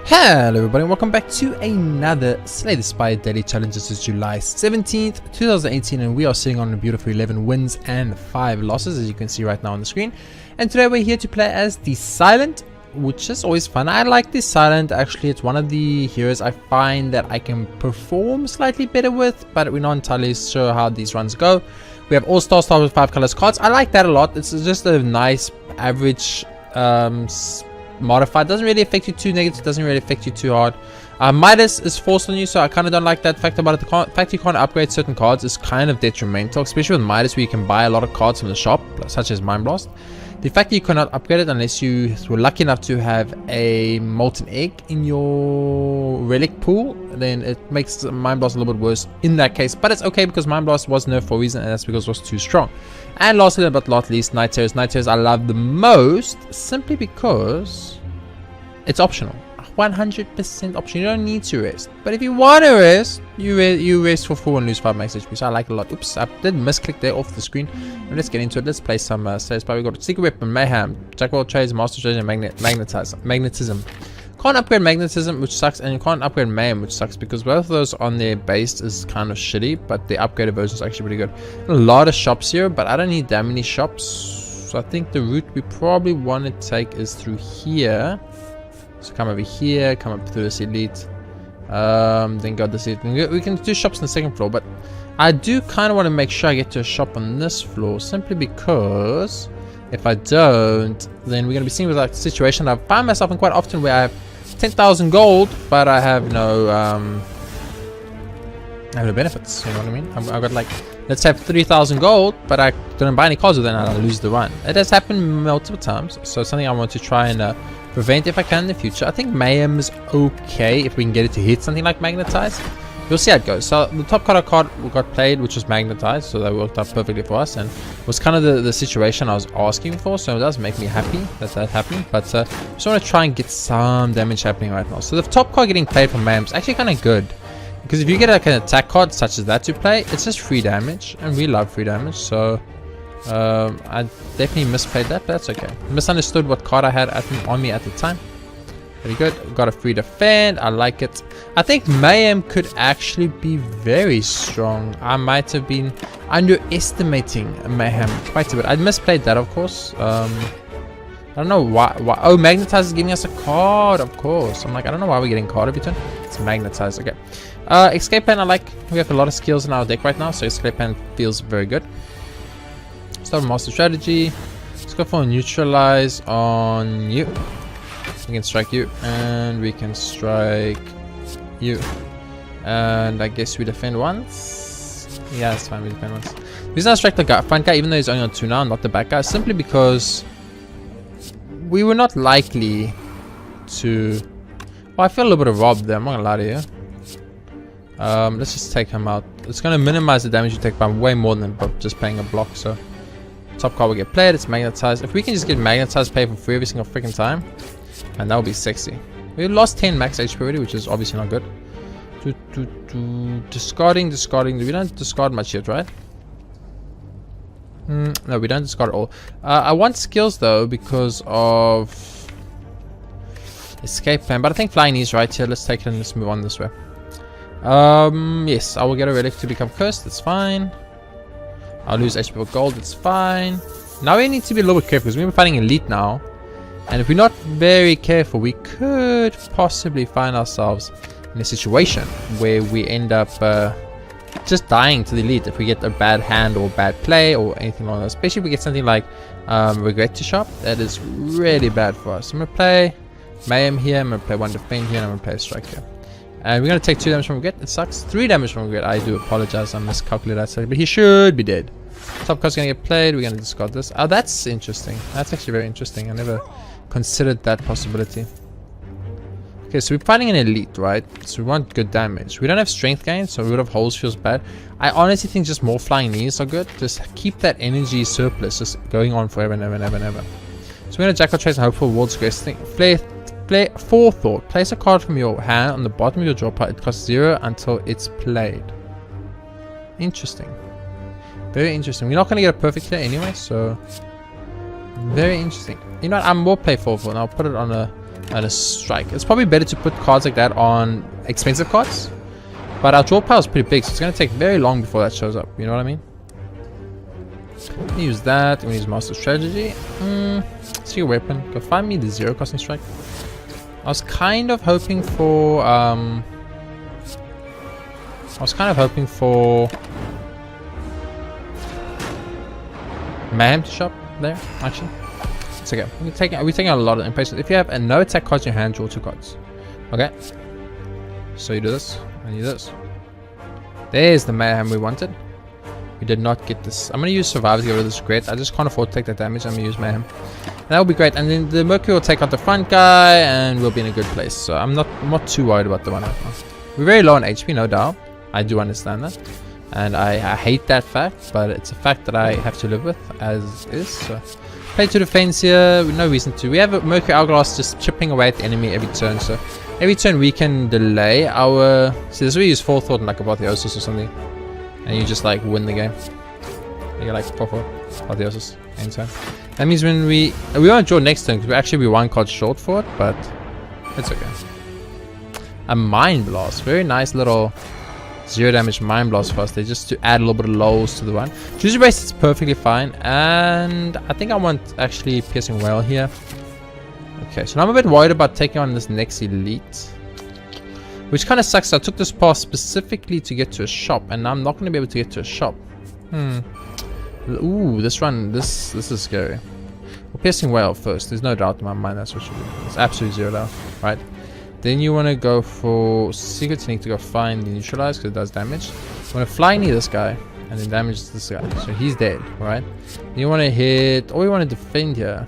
Hello everybody and welcome back to another Slay the Spire daily challenge. This is July 17th, 2018 and we are sitting on a beautiful 11 wins and 5 losses as you can see right now on the screen. And today we're here to play as the Silent, which is always fun. I like the Silent, actually it's one of the heroes I find that I can perform slightly better with, but we're not entirely sure how these runs go. We have All-Star start with 5 colors cards. I like that a lot. It's just a nice average modified. Doesn't really affect you too negative, doesn't really affect you too hard. Midas is forced on you, so I kind of don't like that fact about it. The fact you can't upgrade certain cards is kind of detrimental, especially with Midas where you can buy a lot of cards from the shop, such as Mind Blast. The fact that you cannot upgrade it unless you were lucky enough to have a Molten Egg in your relic pool, then it makes Mind Blast a little bit worse in that case. But it's okay because Mind Blast was nerfed for a reason, and that's because it was too strong. And lastly but not least, Night Terrors. Night Terrors I love the most simply because it's optional. 100% option. You don't need to rest, but if you want to rest, you rest for 4 and lose 5 max HP. So I like it a lot. Oops, I did misclick there off the screen. And let's get into it. Let's play some Slay the Spire. We got Secret Weapon, Mayhem, Jack of all trades, Master Trade, and Magnetism. Can't upgrade Magnetism, which sucks, and you can't upgrade Mayhem, which sucks because both of those on their base is kind of shitty, but the upgraded version is actually pretty good. A lot of shops here, but I don't need that many shops. So I think the route we probably want to take is through here. So come over here, come up through this elite, then go this elite. We can do shops on the second floor, but I do kind of want to make sure I get to a shop on this floor, simply because if I don't, then we're going to be seeing with that situation I find myself in quite often where I have 10,000 gold, but I have no benefits, you know what I mean? I've got like, let's have 3,000 gold, but I didn't buy any cards with it and I lose the run. It has happened multiple times, so it's something I want to try and prevent if I can in the future. I think Mayhem is okay if we can get it to hit something like Magnetize. We'll see how it goes. So the top card we got played, which was Magnetized, so that worked out perfectly for us and was kind of the situation I was asking for, so it does make me happy that happened. But just want to try and get some damage happening right now. So the top card getting played from Mayhem is actually kind of good, because if you get like an attack card such as that to play, it's just free damage, and we love free damage. So I definitely misplayed that, but that's okay. Misunderstood what card I had on me at the time. Very good. Got a free defend. I like it. I think Mayhem could actually be very strong. I might have been underestimating Mayhem quite a bit. I misplayed that, of course. I don't know why. Oh, Magnetize is giving us a card, of course. I'm like, I don't know why we're getting card every turn. It's Magnetize. Okay. Escape Plan, I like. We have a lot of skills in our deck right now, so Escape Plan feels very good. Start with Master Strategy. Let's go for a Neutralize on you. We can strike you, and we can strike you. And I guess we defend once. Yeah, it's fine, we defend once. The reason I strike the front guy, even though he's only on 2 now, not the back guy, simply because we were not likely to... Well, I feel a little bit of robbed there, I'm not gonna lie to you. Let's just take him out. It's gonna minimize the damage you take by way more than just playing a block, so... Top card will get played, it's Magnetized. If we can just get Magnetized played for free every single freaking time, and that would be sexy. We lost 10 max HP already, which is obviously not good. Discarding. We don't discard much yet, right? No, we don't discard at all. I want skills though because of Escape Plan, but I think Flying is right here. Let's take it and let's move on this way. Yes, I will get a relic to become cursed. That's fine. I'll lose HP for gold. It's fine. Now we need to be a little bit careful because we're fighting elite now. And if we're not very careful, we could possibly find ourselves in a situation where we end up just dying to the elite if we get a bad hand or bad play or anything like that. Especially if we get something like Regret to shop. That is really bad for us. I'm going to play Mayhem here. I'm going to play 1 defend here. And I'm going to play a strike here. And we're going to take 2 damage from Regret. It sucks. 3 damage from Regret. I do apologize. I miscalculated that. But he should be dead. Top card's going to get played. We're going to discard this. Oh, that's interesting. That's actually very interesting. I never considered that possibility. Okay, so we're fighting an elite, right? So we want good damage. We don't have strength gain, so Root of Holes feels bad. I honestly think just more flying knees are good. Just keep that energy surplus just going on forever and ever and ever and ever. So we're going to Jack of Trades and hope for World's Greatest thing. Play Forethought. Place a card from your hand on the bottom of your draw pile. It costs 0 until it's played. Interesting. Very interesting. We're not going to get a perfect here anyway, so very interesting. You know what? I'm more playful and I'll put it on a strike. It's probably better to put cards like that on expensive cards. But our draw pile is pretty big, so it's going to take very long before that shows up. You know what I mean? Use that. We use Master Strategy. See your weapon. Go find me the 0 costing strike. I was kind of hoping for Mayhem to shop there, actually. It's okay. We're taking a lot of impatience. If you have no attack cards in your hand, draw 2 cards. Okay. So you do this, and you do this. There's the Mayhem we wanted. We did not get this. I'm going to use Survivor to get rid of this Great. I just can't afford to take that damage. I'm going to use Mayhem. And that will be great. And then the Mercury will take out the front guy, and we'll be in a good place. So I'm not too worried about the one right now. We're very low on HP, no doubt. I do understand that. And I hate that fact, but it's a fact that I have to live with as is. So play to defense here, no reason to. We have a Mercury Hourglass just chipping away at the enemy every turn. So every turn we can delay our... See, this is where we use Forethought and like Apotheosis or something. And you just like win the game. You get like 4-4 Apotheosis anytime. That means when we won't draw next turn because we actually be 1 card short for it, but it's okay. A Mind Blast, very nice little 0 damage Mind Blast for us there, just to add a little bit of lows to the run. Choose Brace is perfectly fine, and I think I want actually Piercing Whale here. Okay, so now I'm a bit worried about taking on this next elite, which kind of sucks. I took this path specifically to get to a shop, and now I'm not going to be able to get to a shop. Ooh, this run, this is scary. Well, Piercing Whale first. There's no doubt in my mind that's what you do. It's absolutely 0 down, right? Then you want to go for Secret Technique to go find the Neutralize because it does damage. You want to fly near this guy and then damage this guy. So he's dead, right? Then you want to hit, or you want to defend here.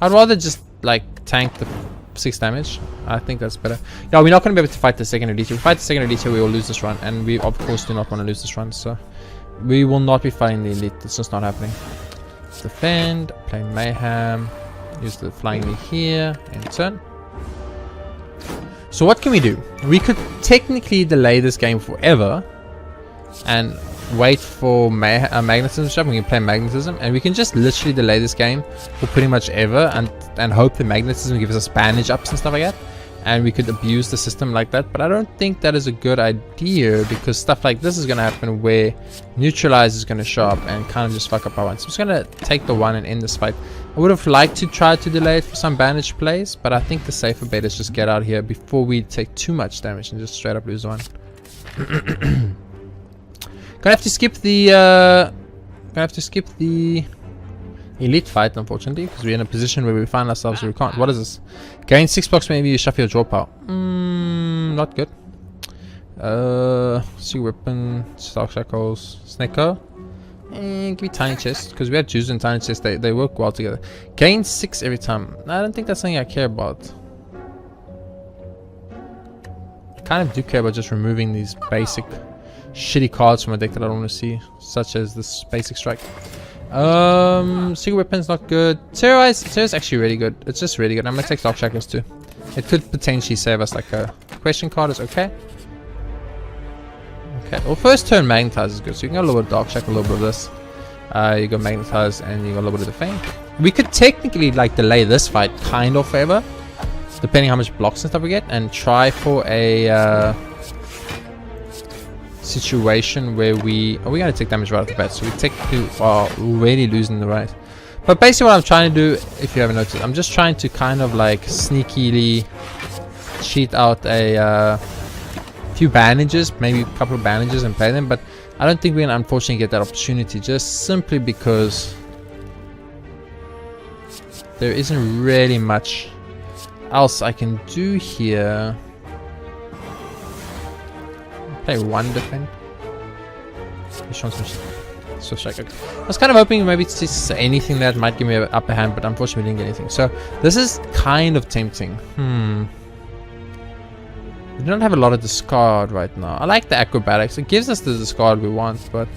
I'd rather just like tank the 6 damage. I think that's better. Yeah, we're not going to be able to fight the second elite. If we fight the second elite, we will lose this run, and we of course do not want to lose this run. So we will not be fighting the elite. It's just not happening. Defend, play Mayhem. Use the Flying Knee here and turn. So what can we do? We could technically delay this game forever and wait for Magnetism shop. We can play Magnetism, and we can just literally delay this game for pretty much ever and hope the Magnetism gives us bandage ups and stuff like that, and we could abuse the system like that. But I don't think that is a good idea, because stuff like this is going to happen where Neutralize is going to show up and kind of just fuck up our one. So I'm just going to take the one and end this fight. I would have liked to try to delay it for some bandage plays, but I think the safer bet is just get out here before we take too much damage and just straight up lose one. Gonna have to skip the elite fight, unfortunately, because we're in a position where we find ourselves where we can't. What is this? Gain 6 blocks, maybe you shuffle your draw power. Not good. See weapon, Stark Shackles, Sneko. Give me Tiny Chest, because we have Juice and Tiny Chest. They work well together. Gain 6 every time. I don't think that's something I care about. I kind of do care about just removing these basic shitty cards from a deck that I don't want to see, such as this basic strike. Secret Weapon's not good. Terrorize actually really good. It's just really good. I'm gonna take Dark Shackles too. It could potentially save us. Like a question card is okay. Okay, well, first turn Magnetize is good. So you can go a little bit of Dark Shackle, a little bit of this. You go Magnetize, and you got a little bit of Defend. We could technically like delay this fight kind of forever, depending how much blocks and stuff we get, and try for a situation where we're going to take damage right off the bat. So we technically are already losing the right. But basically what I'm trying to do, if you haven't noticed, I'm just trying to kind of like sneakily cheat out a few bandages, maybe a couple of bandages, and play them. But I don't think we're going to unfortunately get that opportunity, just simply because there isn't really much else I can do here. Play one defend. So strike. Okay. I was kind of hoping maybe to see anything that might give me an upper hand, but unfortunately we didn't get anything. So this is kind of tempting. We don't have a lot of discard right now. I like the acrobatics. It gives us the discard we want, but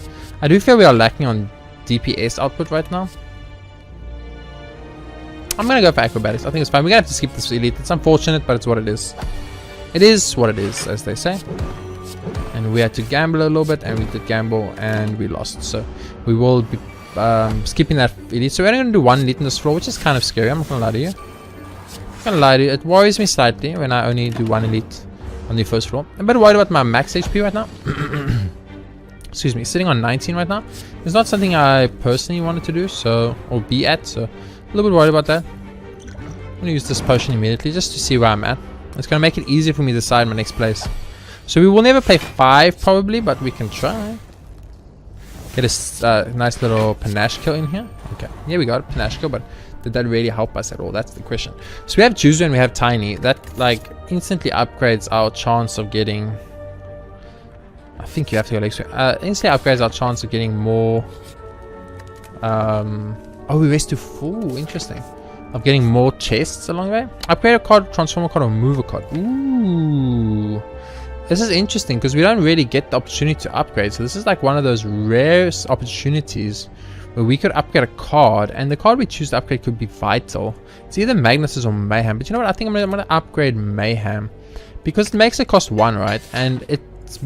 I do feel we are lacking on DPS output right now. I'm gonna go for acrobatics. I think it's fine. We're gonna have to skip this elite. It's unfortunate, but it's what it is. It is what it is, as they say. And we had to gamble a little bit, and we did gamble, and we lost. So we will be skipping that elite. So we're only going to do one elite in this floor, which is kind of scary. I'm not going to lie to you. I'm going to lie to you. It worries me slightly when I only do one elite on the first floor. I'm a bit worried about my max HP right now. Excuse me, sitting on 19 right now. It's not something I personally wanted to do, so, or be at, so a little bit worried about that. I'm going to use this potion immediately just to see where I'm at. It's going to make it easier for me to decide my next place. So we will never play 5 probably, but we can try. Get a nice little panache kill in here. Okay, yeah, we got a panache kill, but did that really help us at all? That's the question. So we have Juzu and we have Tiny. That like instantly upgrades our chance of getting... I think you have to go next. Instantly upgrades our chance of getting more. Oh, we rest to full. Interesting. Of getting more chests along the way. Upgrade a card, transform a card, or move a card. Ooh, this is interesting because we don't really get the opportunity to upgrade. So this is like one of those rare opportunities where we could upgrade a card, and the card we choose to upgrade could be vital. It's either Magnuses or Mayhem. But you know what? I think I'm gonna upgrade Mayhem because it makes it cost 1, right? And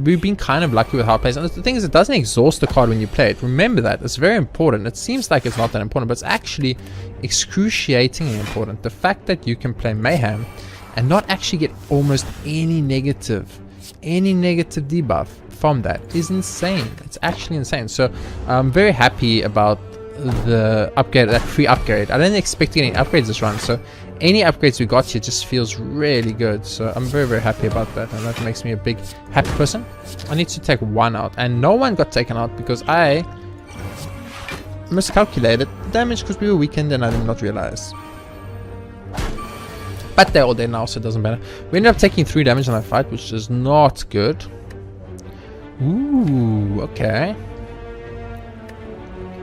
we've been kind of lucky with how it plays. And the thing is, it doesn't exhaust the card when you play it. Remember that. It's very important. It seems like it's not that important, but it's actually excruciatingly important. The fact that you can play Mayhem and not actually get almost any negative debuff from that is insane. It's actually insane. So I'm very happy about the upgrade, that free upgrade. I didn't expect to get any upgrades this run, so any upgrades we got here just feels really good. So I'm very happy about that, and that makes me a big happy person. I need to take 1 out, and no one got taken out because I miscalculated the damage because we were weakened and I did not realize. But they're all dead now, so it doesn't matter. We ended up taking 3 damage in that fight, which is not good. Ooh, okay.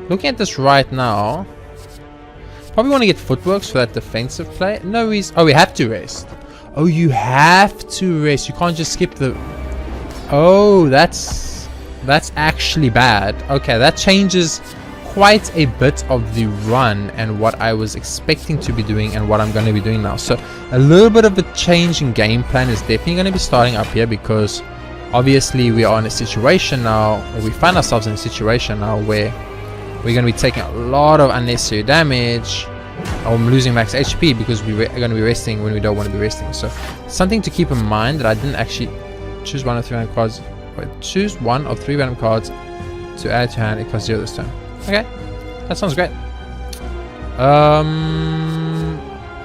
Looking at this right now, probably want to get footworks for that defensive play. No reason. Oh, we have to rest. Oh, you have to rest. You can't just skip the... Oh, that's actually bad. Okay, that changes quite a bit of the run and what I was expecting to be doing and what I'm going to be doing now. So a little bit of a change in game plan is definitely going to be starting up here, because obviously we are in a situation now, or we find ourselves in a situation now where we're going to be taking a lot of unnecessary damage, or losing max HP because we're going to be resting when we don't want to be resting. So something to keep in mind that I didn't actually choose 1 of 3 random cards. Wait, choose 1 of 3 random cards to add to hand. It costs 0 this turn. Okay, that sounds great.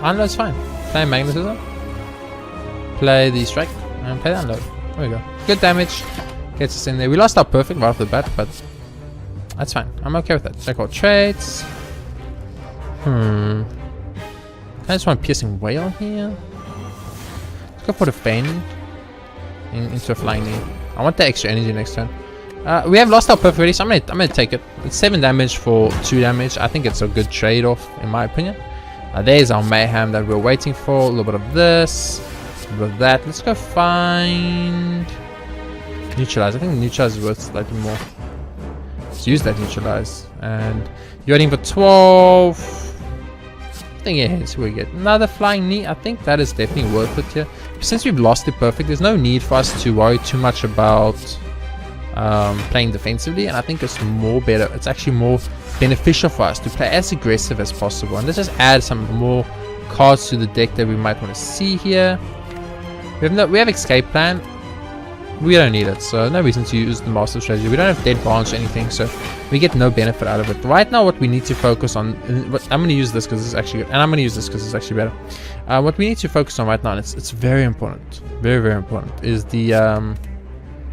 Unload's fine. Play Magnetism, play the Strike, and play the Unload. There we go. Good damage. Gets us in there. We lost our perfect right off the bat, but that's fine. I'm okay with that. Check out traits. I just want Piercing Whale here. Let's go for the Feign into a Flying Knee. I want the extra energy next turn. We have lost our perfect already, so I'm gonna take it. It's 7 damage for 2 damage. I think it's a good trade-off in my opinion. There's our Mayhem that we're waiting for. A little bit of this, a little bit of that. Let's go find Neutralize. I think Neutralize is worth slightly more. Let's use that Neutralize. And you're heading for 12. I think yes, we get another Flying Knee. I think that is definitely worth it here. Since we've lost it perfect, there's no need for us to worry too much about playing defensively, and I think it's it's actually more beneficial for us to play as aggressive as possible. And let's just add some more cards to the deck that we might want to see here. We have Escape Plan. We don't need it, so no reason to use the Master Strategy. We don't have Dead Branch or anything, so we get no benefit out of it. Right now, what we need to focus on, I'm going to use this because this is actually good, and I'm going to use this because it's actually better. What we need to focus on right now, and it's very important, very important, is the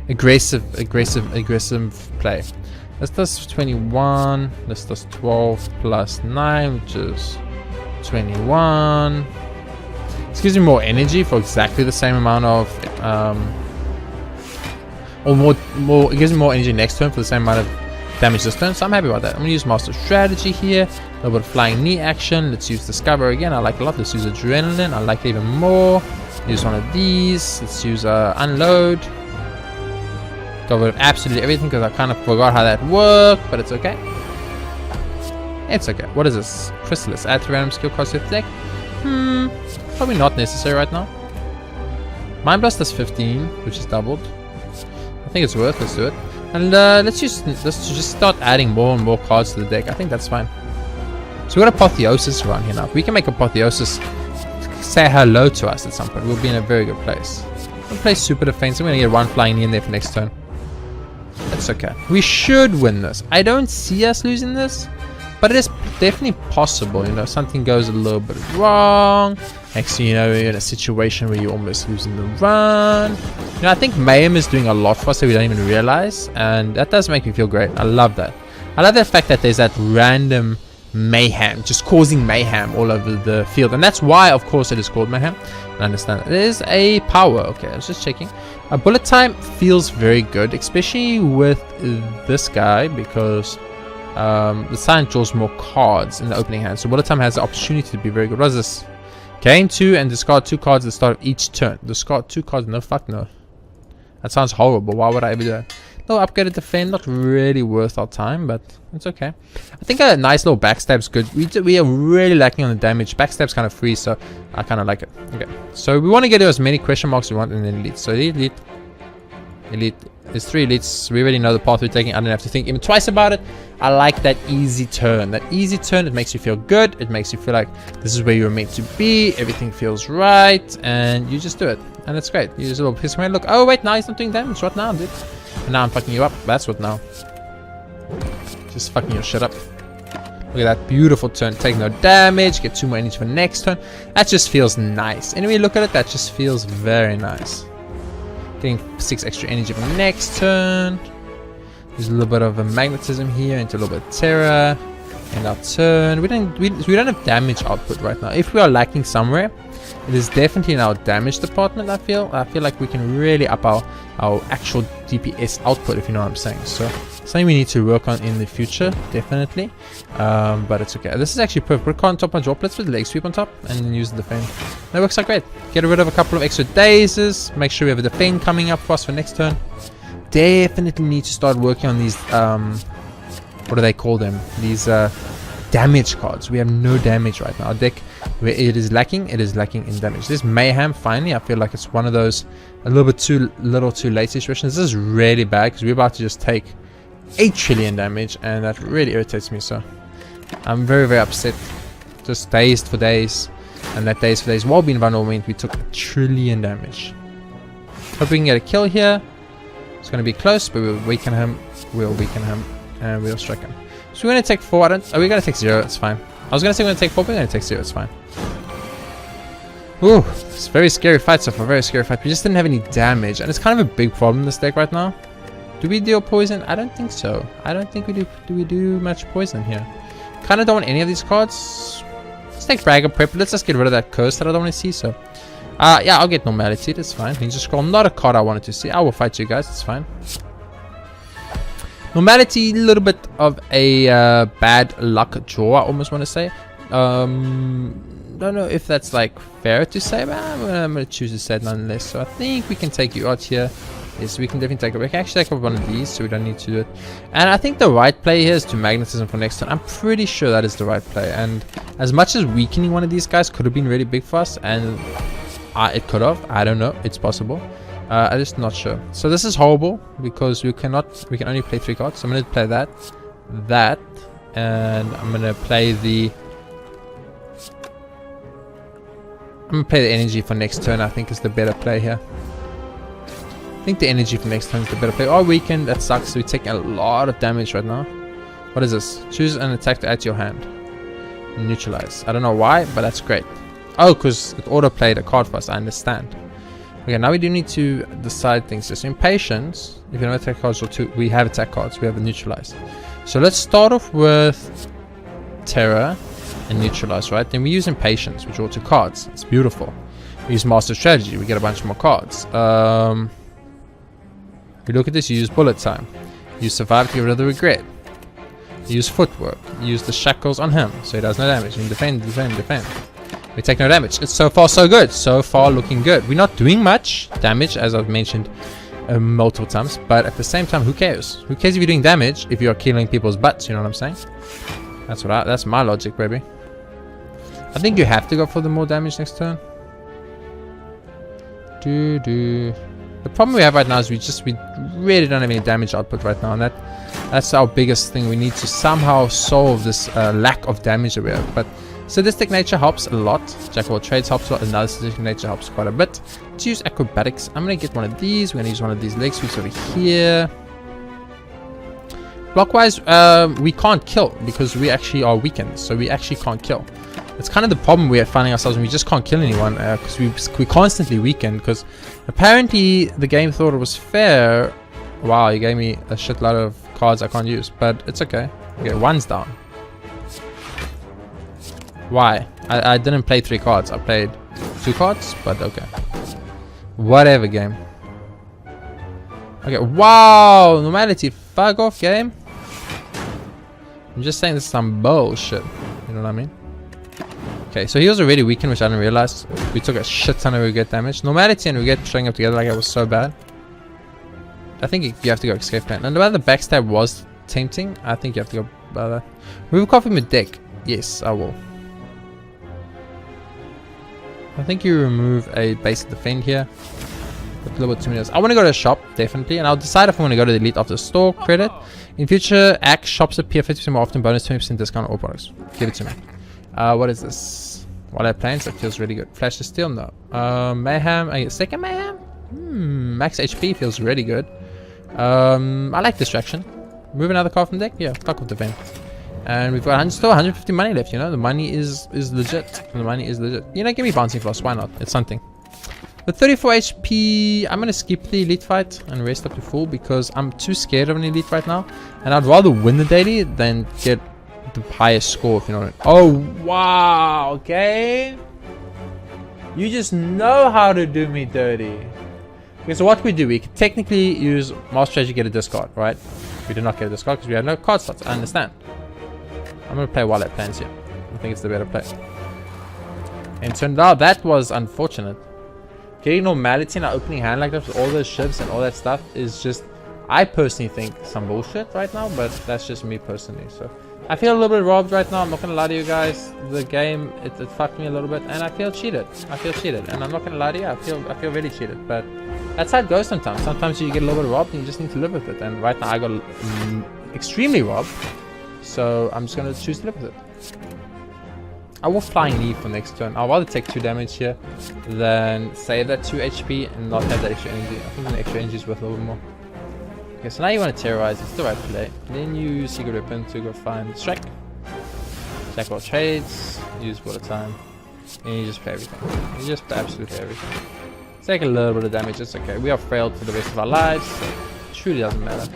aggressive play. This does 21. This does 12 plus 9, which is 21. This gives me more energy for exactly the same amount of or more. It gives me more energy next turn for the same amount of damage this turn, so I'm happy about that. I'm gonna use Master Strategy here. A little bit of Flying Knee action. Let's use Discover again. I like it a lot. Let's use Adrenaline. I like it even more. Use one of these. Let's use Unload. Go with absolutely everything because I kind of forgot how that worked, but it's okay. It's okay. What is this? Chrysalis. Add 3 random skill cards to the deck. Probably not necessary right now. Mind Blast does 15, which is doubled. I think it's worth. Let's do it. And let's just start adding more and more cards to the deck. I think that's fine. So we've got Apotheosis around here now. If we can make Apotheosis say hello to us at some point, we'll be in a very good place. We'll play super defense. I'm going to get one flying in there for next turn. That's okay. We should win this. I don't see us losing this, but it is definitely possible. You know, something goes a little bit wrong. Next thing you know, you're in a situation where you're almost losing the run. You know, I think Mayhem is doing a lot for us that we don't even realize, and that does make me feel great. I love that. I love the fact that there's that random mayhem, just causing mayhem all over the field, and that's why, of course, it is called mayhem. I understand. It is a power. Okay, I was just checking. Bullet time feels very good, especially with this guy, because the Silent draws more cards in the opening hand. So Bullet time has the opportunity to be very good. What is this? Gain 2 and discard 2 cards at the start of each turn. Discard 2 cards. No, fuck no. That sounds horrible. Why would I ever do that? No, upgraded defend, not really worth our time, but it's okay. I think a nice little backstab's good. We are really lacking on the damage. Backstab's kind of free, so I kind of like it. Okay, so we want to get as many question marks as we want in the elite. So elite. There's 3 elites. We already know the path we're taking. I don't have to think even twice about it. I like that easy turn. That easy turn, it makes you feel good. It makes you feel like this is where you're meant to be. Everything feels right, and you just do it, and it's great. You just a little piss away. Look, oh wait, now he's not doing damage. What now, dude? And now I'm fucking you up. That's what now. Just fucking your shit up. Look at that beautiful turn. Take no damage. Get 2 more energy for next turn. That just feels nice. Anyway, look at it. That just feels very nice. Getting 6 extra energy for next turn. There's a little bit of a magnetism here into a little bit of terror. And our turn. We don't have damage output right now. If we are lacking somewhere, it is definitely in our damage department. I feel like we can really up our actual DPS output, if you know what I'm saying. So something we need to work on in the future, definitely. But it's okay. This is actually perfect. Put a card on top of drop. Let's put the leg sweep on top and then use the defend. That works out great. Get rid of a couple of extra dazes. Make sure we have a defend coming up for us for next turn. Definitely need to start working on these what do they call them? These damage cards. We have no damage right now. Our deck, where it is lacking in damage. This mayhem, finally, I feel like it's one of those a little bit too late situations. This is really bad because we're about to just take 8 trillion damage, and that really irritates me. So I'm very, very upset. Just dazed for days, and that dazed for days while being vulnerable meant we took 1 trillion damage. Hope we can get a kill here. It's going to be close, but we'll weaken him, and we'll strike him. So we're going to take 4. We're going to take 0. It's fine. I was going to say we're going to take 4, but we're going to take 0. It's fine. Ooh, it's a very scary fight so far. Very scary fight. We just didn't have any damage, and it's kind of a big problem in this deck right now. Do we deal poison? I don't think so. I don't think we do. Do we do much poison here? Kind of don't want any of these cards. Let's take Bragger Prep. Let's just get rid of that curse that I don't want to see. So, yeah, I'll get Normality. That's fine. Ninja Scroll, not a card I wanted to see. I will fight you guys. It's fine. Normality, a little bit of a bad luck draw, I almost want to say. Don't know if that's like fair to say, but I'm going to choose to say it nonetheless. So I think we can take you out here. Yes, we can definitely take it. We can actually take up one of these, so we don't need to do it. And I think the right play here is to Magnetism for next turn. I'm pretty sure that is the right play. And as much as weakening one of these guys could have been really big for us, and it could have, I don't know, it's possible. I'm just not sure. So this is horrible because we can only play 3 cards. So I'm going to play that, and I'm going to play the energy for next turn. I think is the better play here. I think the energy for next turn is the better play. Oh, weakened, that sucks. We're taking a lot of damage right now. What is this? Choose an attack to add to your hand. Neutralize. I don't know why, but that's great. Oh, because it auto-played a card for us. I understand. Okay, now we do need to decide things. Just in patience, if you don't attack cards or 2, we have attack cards. We have a neutralize. So let's start off with terror and neutralize, right? Then we use impatience, we draw 2 cards. It's beautiful. We use master strategy. We get a bunch more cards. We look at this. You use bullet time. You survive to get rid of the regret. You use footwork. You use the shackles on him, so he does no damage. You defend. We take no damage. It's so far so good. So far looking good. We're not doing much damage, as I've mentioned multiple times, but at the same time, who cares? Who cares if you're doing damage if you're killing people's butts? You know what I'm saying? That's my logic, baby. I think you have to go for the more damage next turn. The problem we have right now is we really don't have any damage output right now, and that's our biggest thing. We need to somehow solve this lack of damage that we have. But sadistic nature helps a lot. Jack of all trades helps a lot. Another sadistic nature helps quite a bit. Let's use acrobatics. I'm gonna get one of these. We're gonna use one of these leg sweeps over here. Blockwise, we can't kill because we actually are weakened, so we actually can't kill. It's kind of the problem we are finding ourselves when we just can't kill anyone because we constantly weaken. Because apparently the game thought it was fair. Wow, you gave me a shitload of cards I can't use, but it's okay. Okay, one's down. Why? I didn't play 3 cards. I played 2 cards, but okay. Whatever, game. Okay, wow, normality. Fuck off, game. I'm just saying this is some bullshit. You know what I mean? Okay, so he was already weakened, which I didn't realize. We took a shit ton of regret damage. Normality and regret showing up together like it was so bad. I think you have to go escape plan. And whether the backstab was tempting, I think you have to go by that. Remove a card from your deck. Yes, I will. I think you remove a basic defend here. A little bit too many. I want to go to a shop, definitely, and I'll decide if I want to go to the elite after store credit. In future acts, shops appear 50% more often, bonus 20% discount on all products. Give it to me. What is this? While planes, that feels really good. Flash to steal, no. Mayhem, I get second mayhem? Max HP feels really good. I like distraction. Move another card from deck? Yeah, fuck with the vent. And we've got still 150 money left, you know? The money is legit. The money is legit. You know, give me bouncing floss, why not? It's something. With 34 HP, I'm gonna skip the elite fight and rest up to full because I'm too scared of an elite right now. And I'd rather win the daily than get the highest score, if you know what I mean. Oh, wow, okay? You just know how to do me dirty. Okay, so what we do, we could technically use Master Strategy, get a discard, right? We did not get a discard because we have no card slots, I understand. I'm gonna play Wildlife Plans here. I think it's the better play. And turned out that was unfortunate. Getting normality in our opening hand like that with all those ships and all that stuff is just, I personally think, some bullshit right now, but that's just me personally. So I feel a little bit robbed right now. I'm not gonna lie to you guys. The game, it fucked me a little bit, and I feel cheated. I feel cheated, and I'm not gonna lie to you. I feel really cheated, but that's how it goes sometimes. Sometimes you get a little bit robbed, and you just need to live with it. And right now I got extremely robbed, so I'm just gonna choose to live with it. I will Flying Leaf for next turn. I'll rather take 2 damage here than save that 2 HP and not have that extra energy. I think the extra energy is worth a little bit more. Okay, so now you want to terrorize. It's the right play. Then you use Secret Weapon to go find Strike. Jack all trades. Use Bullet Time. And you just play everything. You just play absolutely everything. Take a little bit of damage. It's okay. We are frailed for the rest of our lives. So it truly doesn't matter.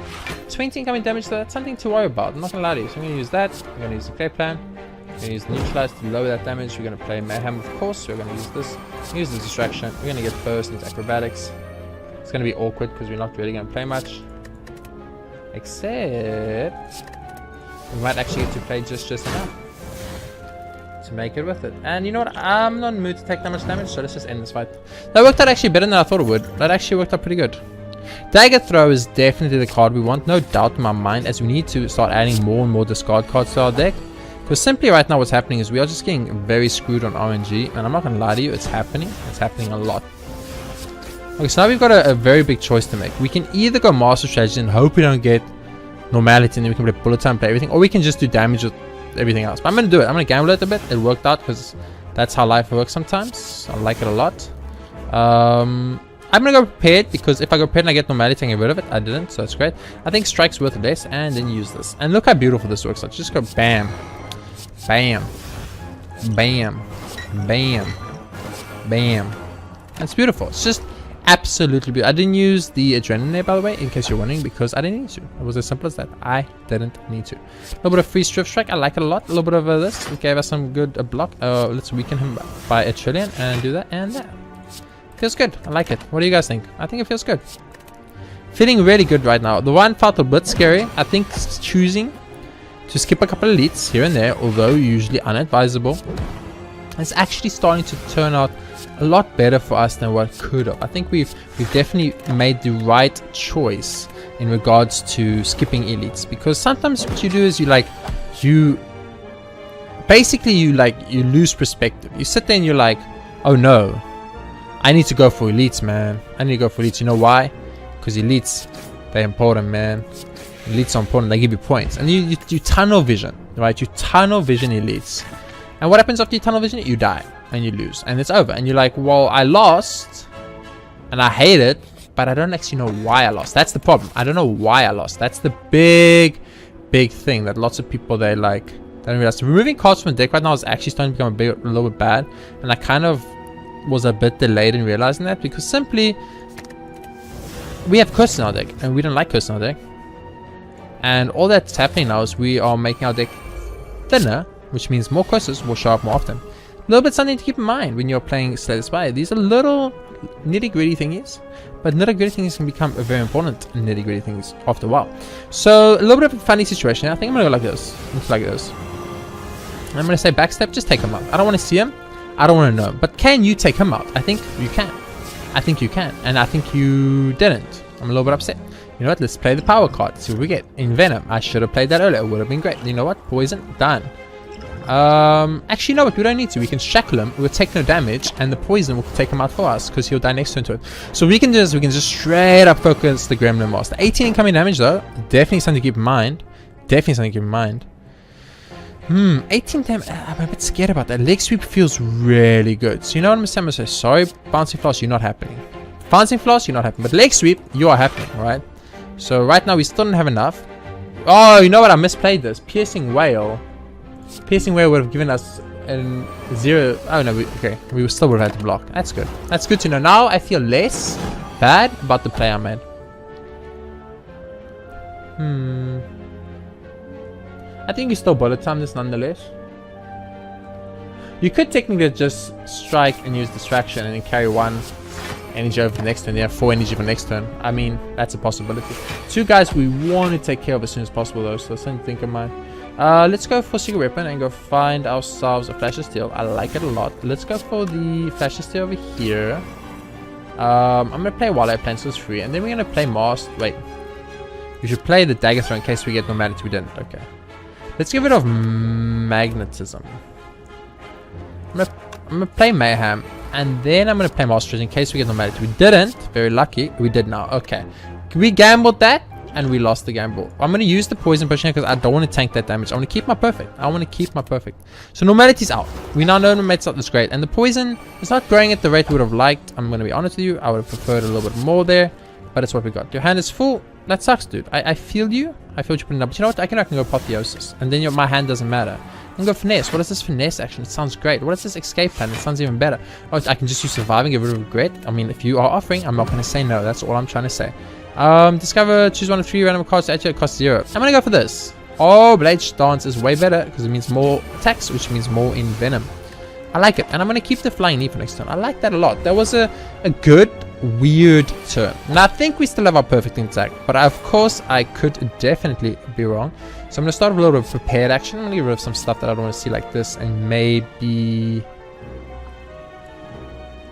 20 incoming damage, so that's something to worry about. I'm not going to lie to you. So I'm going to use that. I'm going to use the Play Plan. We're going to use Neutralize to lower that damage. We're going to play Mayhem, of course. We're going to use this. Use the Distraction. We're going to get first into Acrobatics. It's going to be awkward because we're not really going to play much. Except we might actually get to play just enough to make it with it. And you know what? I'm not in the mood to take that much damage, so let's just end this fight. That worked out actually better than I thought it would. That actually worked out pretty good. Dagger Throw is definitely the card we want. No doubt in my mind, as we need to start adding more and more discard cards to our deck. Because simply right now what's happening is we are just getting very screwed on RNG, and I'm not gonna lie to you, it's happening. It's happening a lot. Okay, so now we've got a very big choice to make. We can either go Master Strategy and hope we don't get normality and then we can play Bullet Time, play everything, or we can just do damage with everything else. But I'm gonna do it. I'm gonna gamble it a bit. It worked out because that's how life works sometimes. I like it a lot. I'm gonna go prepared because if I go prepared and I get normality, I can get rid of it. I didn't, so that's great. I think Strike's worth less, and then use this. And look how beautiful this works out. Just go bam. Bam, bam, bam, bam. That's beautiful. It's just absolutely beautiful. I didn't use the Adrenaline, by the way, in case you're wondering, because I didn't need to. It was as simple as that. I didn't need to. A little bit of free Strip Strike. I like it a lot. A little bit of this. It gave us some good block. Let's weaken him by a trillion and do that. And that feels good. I like it. What do you guys think? I think it feels good. Feeling really good right now. The one felt a bit scary. I think choosing to skip a couple of elites here and there, although usually unadvisable, it's actually starting to turn out a lot better for us than what could have. I think we've definitely made the right choice in regards to skipping elites, because sometimes what you do is you lose perspective. You sit there and you're like, oh no, I need to go for elites, man. I need to go for elites. You know why? Because elites, they're important, man. Elites are important. They give you points. And you tunnel vision, right? You tunnel vision elites. And what happens after you tunnel vision? You die. And you lose. And it's over. And you're like, well, I lost. And I hate it. But I don't actually know why I lost. That's the problem. I don't know why I lost. That's the big thing that lots of people, they like, don't realize. Removing cards from the deck right now is actually starting to become a little bit bad. And I kind of was a bit delayed in realizing that. Because simply, we have curses in our deck. And we don't like curses in our deck. And all that's happening now is we are making our deck thinner, which means more curses will show up more often. A little bit something to keep in mind when you're playing Slay the Spire. These are little nitty-gritty thingies, but nitty-gritty things can become a very important nitty-gritty things after a while. So a little bit of a funny situation. I think I'm gonna go like this. Looks like this. And I'm gonna say backstep. Just take him out. I don't want to see him. I don't want to know. But can you take him out? I think you can. I think you can, and I think you didn't. I'm a little bit upset. You know what? Let's play the power card. See what we get. Envenom. I should have played that earlier. It would have been great. You know what? Poison. Done. Actually, you know what? We don't need to. We can shackle him. We'll take no damage, and the poison will take him out for us because he'll die next turn to it. So we can do this. We can just straight up focus the Gremlin Master. 18 incoming damage though. Definitely something to keep in mind. 18 damage. I'm a bit scared about that. Leg sweep feels really good. So you know what I'm going to say? Sorry, bouncing floss, you're not happening. Bouncing floss, you're not happening. But leg sweep, you are happening, right? So right now we still don't have enough. Oh, you know what? I misplayed this. Piercing Whale. Piercing Whale would have given us a 0. Oh no, okay. We still would have had to block. That's good. That's good to know. Now I feel less bad about the play I made. I think you still bullet time this nonetheless. You could technically just strike and use distraction and then carry 1 energy over the next turn. Yeah, 4 energy for next turn. I mean, that's a possibility. 2 guys we want to take care of as soon as possible though, so something to think of mine. Let's go for Secret Weapon and go find ourselves a Flash of Steel. I like it a lot. Let's go for the Flash of Steel over here. I'm going to play Wildlife Pencils free, and then we're going to play Mask. Wait. We should play the Dagger Throw in case we get Normality. We didn't. Okay. Let's get rid of Magnetism. I'm gonna play Mayhem, and then I'm gonna play Mastery in case we get Normality. We didn't. Very lucky. We did now. Okay. We gambled that, and we lost the gamble. I'm gonna use the Poison Potion because I don't want to tank that damage. I want to keep my perfect. So Normality's out. We now know Normality's out. That's great. And the Poison is not growing at the rate we would have liked. I'm gonna be honest with you. I would have preferred a little bit more there, but it's what we got. Your hand is full. That sucks, dude. I feel you. I feel what you're putting up. But you know what? I can go Apotheosis. And then my hand doesn't matter. I can go Finesse. What is this Finesse action? It sounds great. What is this Escape Plan? It sounds even better. Oh, I can just use Surviving, get rid of Regret. I mean, if you are offering, I'm not going to say no. That's all I'm trying to say. Discover, choose 1 of 3 random cards. Actually, it costs 0. I'm going to go for this. Oh, Blade Stance is way better because it means more attacks, which means more Envenom. I like it. And I'm going to keep the Flying Knee for next turn. I like that a lot. That was a good, weird turn. And I think we still have our perfect attack. But of course, I could definitely be wrong. So I'm going to start with a little bit of prepared action. I'm going to get rid of some stuff that I don't want to see like this. And maybe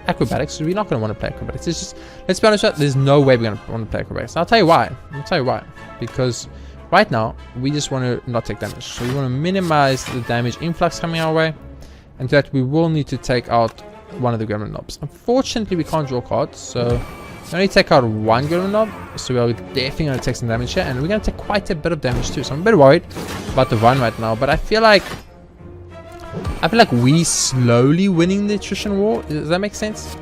Acrobatics. We're not going to want to play Acrobatics. It's just, let's be honest, there's no way we're going to want to play Acrobatics. I'll tell you why. Because right now, we just want to not take damage. So we want to minimize the damage influx coming our way. And to that, we will need to take out one of the Gremlin Knobs. Unfortunately, we can't draw cards, so we only take out 1 Gremlin Knob. So we are definitely going to take some damage here, and we're going to take quite a bit of damage too. So I'm a bit worried about the run right now, but I feel like we slowly winning the attrition war. Does that make sense?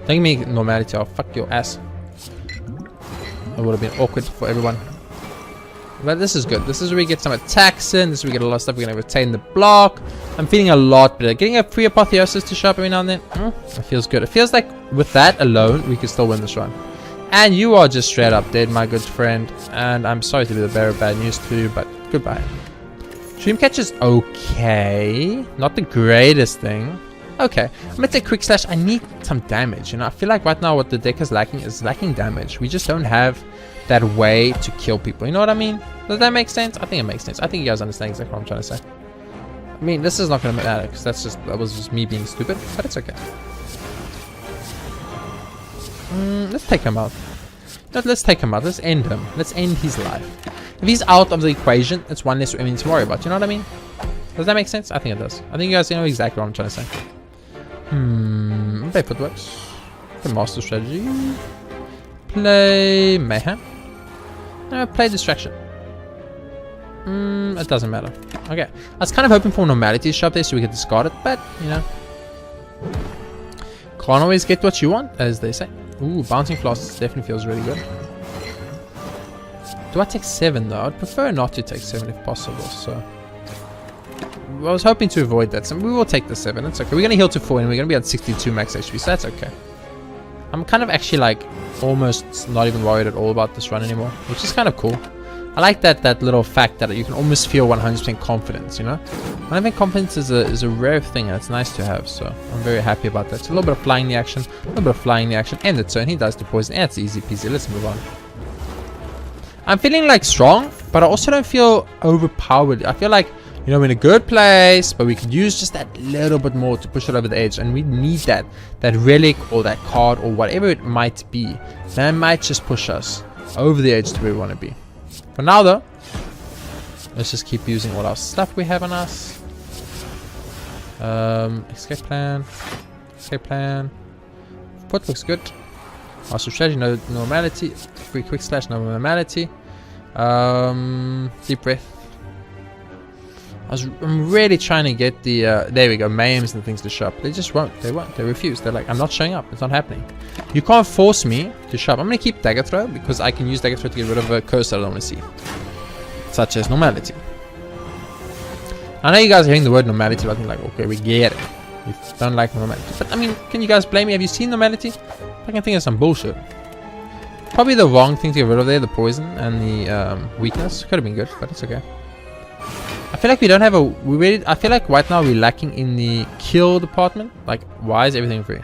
Don't give me Normality. I'll fuck your ass. It would have been awkward for everyone. But this is good. This is where we get some attacks in. This is where we get a lot of stuff. We're going to retain the block. I'm feeling a lot better. Getting a free Apotheosis to show up every now and then. It feels good. It feels like with that alone, we can still win this run. And you are just straight up dead, my good friend. And I'm sorry to be the bearer of bad news to you, but goodbye. Dreamcatcher is okay. Not the greatest thing. Okay. I'm going to take Quick Slash. I need some damage. You know, I feel like right now what the deck is lacking damage. We just don't have that way to kill people. You know what I mean? Does that make sense? I think it makes sense. I think you guys understand exactly what I'm trying to say. I mean, this is not going to matter because that was just me being stupid, but it's okay. Let's take him out. Let's take him out. Let's end him. Let's end his life. If he's out of the equation, it's one less to worry about. You know what I mean? Does that make sense? I think it does. I think you guys know exactly what I'm trying to say. Play Footworks. the master strategy. Play Mayhem. No, play Distraction. It doesn't matter. Okay. I was kind of hoping for Normality to show up there so we could discard it, but, you know. Can't always get what you want, as they say. Ooh, Bouncing Floss definitely feels really good. Do I take 7 though? I'd prefer not to take 7 if possible, so. I was hoping to avoid that, so we will take the 7. It's okay. We're going to heal to 4 and we're going to be at 62 max HP, so that's okay. I'm kind of actually like almost not even worried at all about this run anymore, which is kind of cool. I like that little fact that you can almost feel 100% confidence, you know? I think confidence is a rare thing and it's nice to have, so I'm very happy about that. So a little bit of flying the action, a little bit of flying the action, and the turn. He does the poison, and it's easy peasy. Let's move on. I'm feeling like strong, but I also don't feel overpowered. I feel like, you know, we're in a good place, but we could use just that little bit more to push it over the edge, and we need that relic or that card or whatever it might be. That might just push us over the edge to where we want to be. For now though, let's just keep using all our stuff we have on us. Escape plan. Foot looks good. Master strategy, no normality. Free quick slash, no normality. Deep breath. I'm really trying to get the there we go, mayhems and things to show up. They just won't. They refuse. They're like, I'm not showing up. It's not happening. You can't force me to show up. I'm gonna keep dagger throw because I can use dagger throw to get rid of a curse that I don't want to see, such as normality. I know you guys are hearing the word normality, but I'm like, okay, we get it. You don't like normality, but I mean, can you guys blame me? Have you seen normality? I can think of some bullshit. Probably the wrong thing to get rid of there, the poison and the weakness. Could have been good, but it's okay. I feel like we don't have a. I feel like right now we're lacking in the kill department. Like, why is everything free?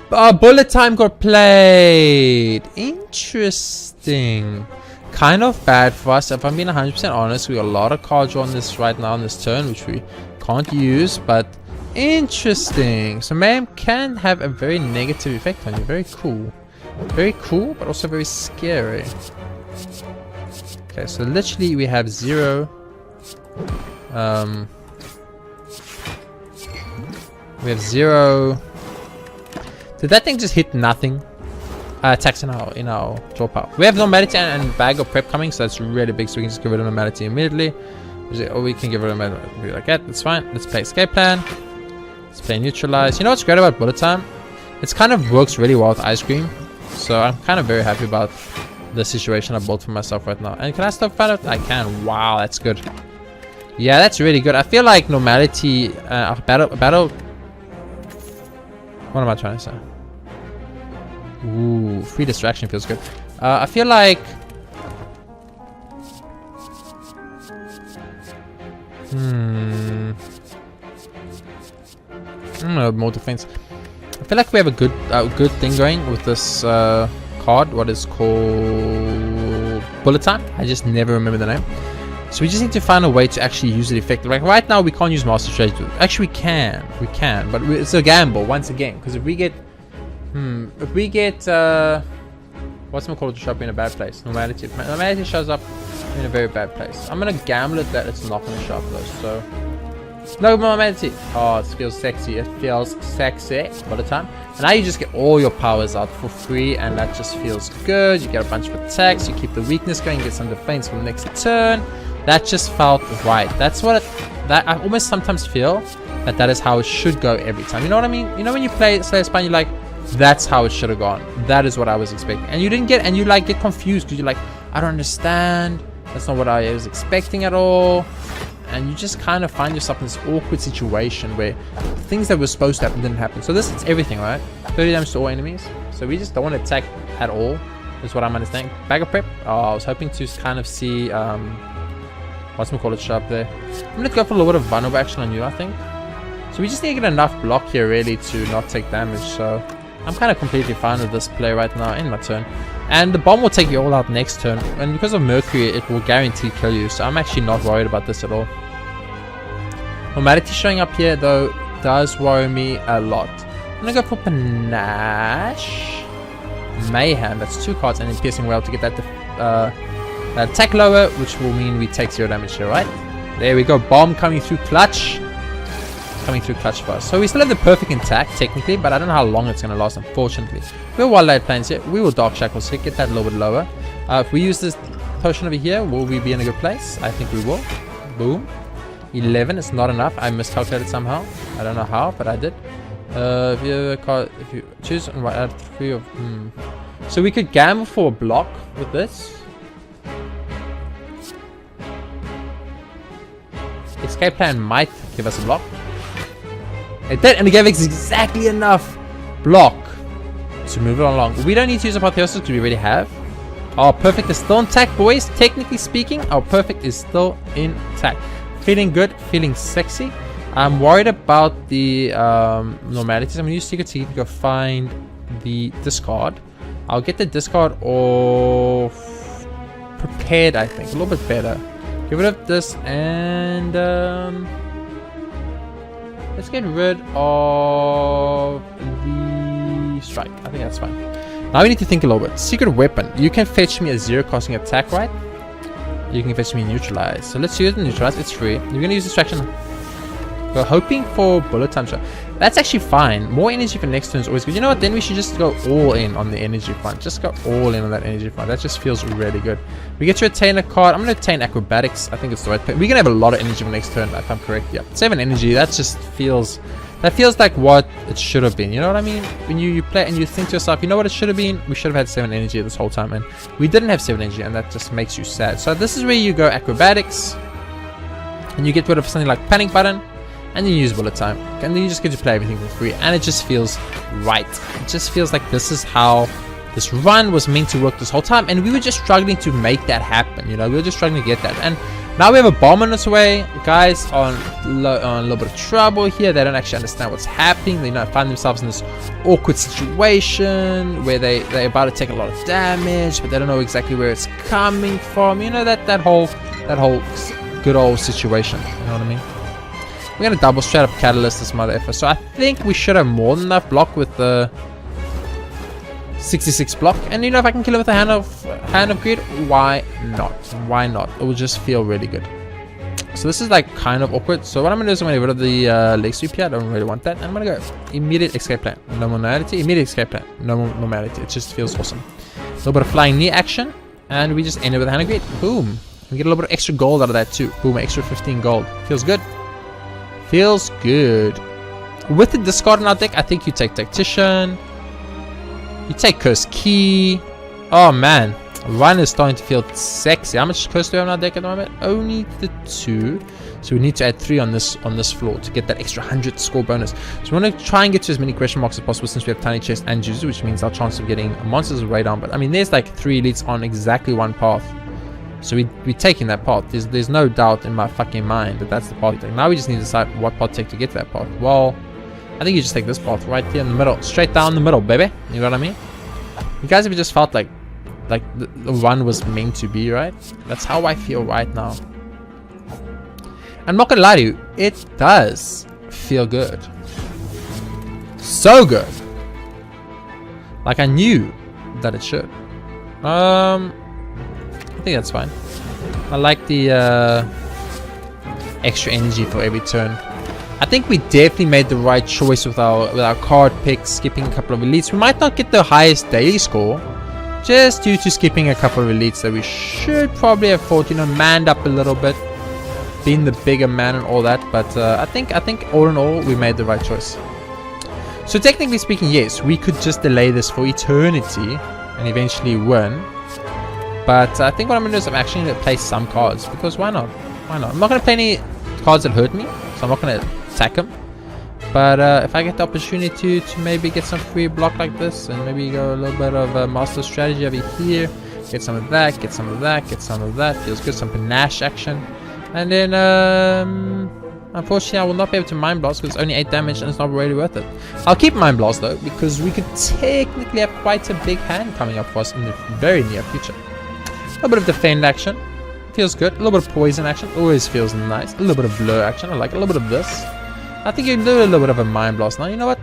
Bullet time got played. Interesting. Kind of bad for us. If I'm being 100% honest, we got a lot of cards on this right now on this turn, which we can't use. But interesting. So Mayhem can have a very negative effect on you. Very cool. Very cool, but also very scary. Okay, so literally we have 0. We have 0. Did that thing just hit nothing? Attacks in our draw power. We have normality and bag of prep coming, so that's really big. So we can just get rid of normality immediately. Or we can get rid of normality like that. That's fine. Let's play escape plan. Let's play neutralize. You know what's great about bullet time? It's kind of works really well with ice cream. So I'm kind of very happy about the situation I built for myself right now. And can I still find out? I can. Wow, that's good. Yeah, that's really good. I feel like normality, battle. What am I trying to say? Ooh, free distraction feels good. I feel like. I don't know, more defense. I feel like we have a good thing going with this card, what is called Bullet Time. I just never remember the name. So we just need to find a way to actually use it effectively. Like right now we can't use Master Strategy. Actually we can, but it's a gamble once again. Because if we get, what's it called to show up in a bad place? Normality. Normality shows up in a very bad place. I'm gonna gamble it that it's not gonna show up though. So. No normality. Oh, it feels sexy. It feels sexy all the time. And now you just get all your powers out for free, and that just feels good. You get a bunch of attacks. You keep the weakness going. Get some defense for the next turn. That just felt right. That's what that I almost sometimes feel that is how it should go every time. You know what I mean? You know when you play Slay the Spire, you're like, that's how it should have gone. That is what I was expecting, and you didn't get, and you like get confused because you're like, I don't understand. That's not what I was expecting at all. And you just kind of find yourself in this awkward situation where things that were supposed to happen didn't happen. So this is everything, right? 30 damage to all enemies. So we just don't want to attack at all, is what I'm understanding. Bag of prep. Oh, I was hoping to kind of see what's-it-called show up there. I'm going to go for a little bit of vulnerable action on you, I think. So we just need to get enough block here really to not take damage. So I'm kind of completely fine with this play right now in my turn. And the bomb will take you all out next turn. And because of Mercury, it will guarantee kill you. So I'm actually not worried about this at all. Normality showing up here though does worry me a lot. I'm gonna go for Panache, Mayhem. That's 2 cards, and then Piercing Wail to get that attack lower, which will mean we take 0 damage here, right? There we go. Bomb coming through clutch. coming through clutch for us. So we still have the perfect intact technically, but I don't know how long it's going to last, unfortunately. We're well laid plans here. We will Dark Shackle, so get that a little bit lower. If we use this potion over here, will we be in a good place? I think we will. Boom. 11 is not enough. I miscalculated somehow. I don't know how, but I did. If you choose and add 3 of so we could gamble for a block with this. Escape plan might give us a block. It did, and it gave us exactly enough block to move it along. We don't need to use Apotheosis because we already have. Our perfect is still intact, boys. Technically speaking, our perfect is still intact. Feeling good, feeling sexy. I'm worried about the normalities. I'm going to use Secret Seed to go find the discard. I'll get the discard off prepared, I think. A little bit better. Get rid of this and let's get rid of the strike. I think that's fine. Now we need to think a little bit. Secret weapon. You can fetch me a 0 costing attack, right? You can fetch me neutralize. So let's use the neutralize. It's free. You're going to use distraction. We're hoping for bullet time shot. That's actually fine. More energy for next turn is always good. You know what? Then we should just go all in on the energy front. Just go all in on that energy front. That just feels really good. We get to retain a card. I'm going to retain acrobatics. I think it's the right pick. We're going to have a lot of energy for next turn, if I'm correct. Yeah. 7 energy. That just feels... That feels like what it should have been. You know what I mean? When you play and you think to yourself, you know what it should have been? We should have had 7 energy this whole time. And we didn't have 7 energy. And that just makes you sad. So this is where you go acrobatics. And you get rid of something like panic button. And then you use bullet time, and then you just get to play everything for free, and it just feels right. It just feels like this is how this run was meant to work this whole time, and we were just struggling to make that happen. You know, we were just struggling to get that, and now we have a bomb on its way. Guys on a little bit of trouble here. They don't actually understand what's happening. They find themselves in this awkward situation where they're about to take a lot of damage, but they don't know exactly where it's coming from. You know, that whole good old situation. You know what I mean? We're going to double straight up catalyst this mother effer. So I think we should have more than enough block with the 66 block. And you know, if I can kill it with a hand of greed, why not? Why not? It will just feel really good. So this is like kind of awkward. So what I'm going to do is I'm going to get rid of the leg sweep here. I don't really want that. And I'm going to go immediate escape plan. No normality. Immediate escape plan. No normality. It just feels awesome. A little bit of flying knee action. And we just end it with a hand of greed. Boom. We get a little bit of extra gold out of that too. Boom. Extra 15 gold. Feels good. Feels good. With the discard in our deck, I think you take Tactician. You take Curse Key. Oh man. Run is starting to feel sexy. How much Curse do we have in our deck at the moment? Only the 2. So we need to add 3 on this floor to get that extra 100 score bonus. So we want to try and get to as many question marks as possible since we have Tiny Chest and Juice, which means our chance of getting monsters is way down. But I mean, there's like 3 elites on exactly one path. So we're taking that path. There's no doubt in my fucking mind that that's the path to take. Now we just need to decide what path to take to get to that path. Well, I think you just take this path right here in the middle. Straight down the middle, baby. You know what I mean? You guys have just felt like the run was meant to be, right? That's how I feel right now. I'm not gonna lie to you. It does feel good. So good. Like I knew that it should. I think that's fine. I like the extra energy for every turn. I think we definitely made the right choice with our card picks, skipping a couple of elites. We might not get the highest daily score, just due to skipping a couple of elites that we should probably have fought, you know, manned up a little bit, being the bigger man and all that. But I think all in all, we made the right choice. So technically speaking, yes, we could just delay this for eternity and eventually win. But I think what I'm going to do is I'm actually going to play some cards, because why not? Why not? I'm not going to play any cards that hurt me, so I'm not going to attack them. But if I get the opportunity to maybe get some free block like this, and maybe go a little bit of a master strategy over here, get some of that, get some of that, get some of that, feels good, some panache action. And then unfortunately I will not be able to Mind Blast because it's only 8 damage and it's not really worth it. I'll keep Mind Blast though, because we could technically have quite a big hand coming up for us in the very near future. A little bit of defend action, feels good. A little bit of poison action, always feels nice. A little bit of blur action, I like a little bit of this. I think you can do a little bit of a Mind Blast now. You know what?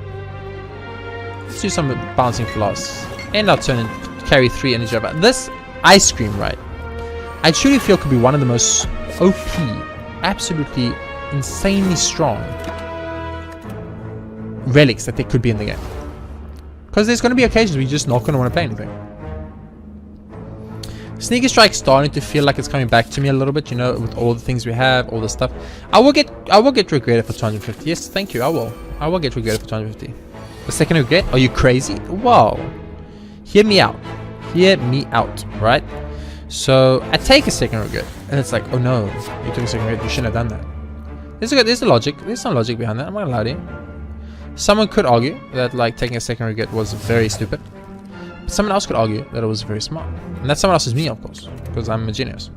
Let's do some bouncing floss. End our turn and carry 3 energy over. This ice cream, right? I truly feel could be one of the most OP, absolutely insanely strong relics that there could be in the game. Because there's going to be occasions where you're just not going to want to play anything. Sneaky Strike's starting to feel like it's coming back to me a little bit, you know, with all the things we have, all the stuff. I will get regretted for 250. Yes, thank you. I will get regretted for 250. The second regret? Are you crazy? Wow. Hear me out. Hear me out, right? So I take a second regret, and it's like, oh no, you took a second regret. You shouldn't have done that. There's a logic. There's some logic behind that. I'm not gonna lie to you. Someone could argue that like taking a second regret was very stupid. But someone else could argue that it was very smart. And that someone else is me, of course, because I'm a genius.